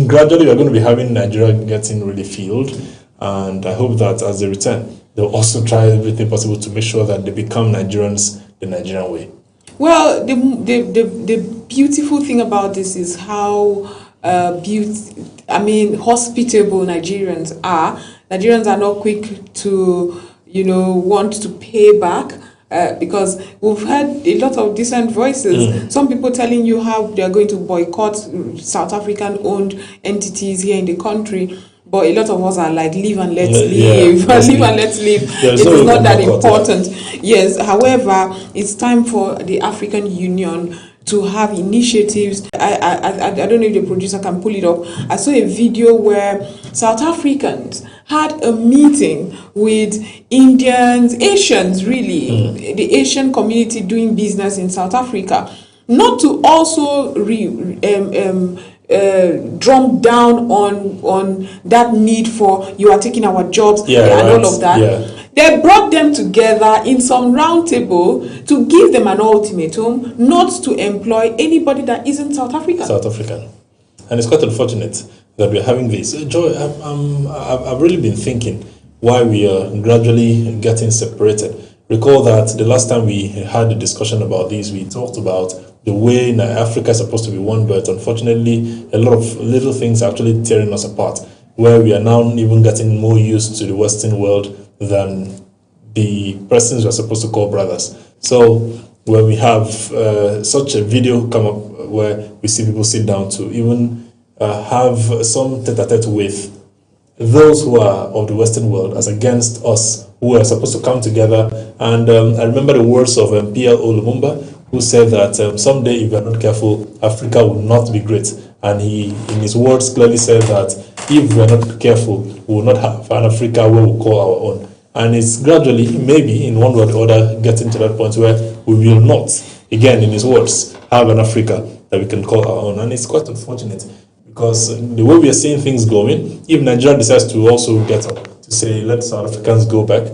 gradually we're going to be having Nigeria getting really filled, and I hope that as they return, they'll also try everything possible to make sure that they become Nigerians the Nigerian way. Well, the beautiful thing about this is how hospitable Nigerians are. Nigerians are not quick to, want to pay back. Because we've heard a lot of different voices. Some people telling you how they are going to boycott South African-owned entities here in the country. But a lot of us are like, live and let's live. Live and let's live. It is not that important. Yes, however, it's time for the African Union to have initiatives. I don't know if the producer can pull it up. I saw a video where South Africans had a meeting with Indians, Asians really, the Asian community doing business in South Africa, not to also drum down on that need for you are taking our jobs all of that. Yeah. They brought them together in some round table to give them an ultimatum not to employ anybody that isn't South African. And it's quite unfortunate that we're having this. Joy, I've really been thinking why we are gradually getting separated. Recall that the last time we had a discussion about this, we talked about the way Africa is supposed to be one, but unfortunately, a lot of little things are actually tearing us apart, where we are now even getting more used to the Western world than the persons we are supposed to call brothers. So when we have such a video come up where we see people sit down to even have some tete-a-tete with those who are of the Western world as against us, who are supposed to come together. And I remember the words of P.L.O. Lumumba, who said that someday, if we are not careful, Africa will not be great. And he, in his words, clearly said that if we are not careful, we will not have an Africa where we call our own. And it's gradually, maybe in one way or the other, getting to that point where we will not, again, in his words, have an Africa that we can call our own. And it's quite unfortunate, because the way we are seeing things going, if Nigeria decides to also get up to say, let South Africans go back,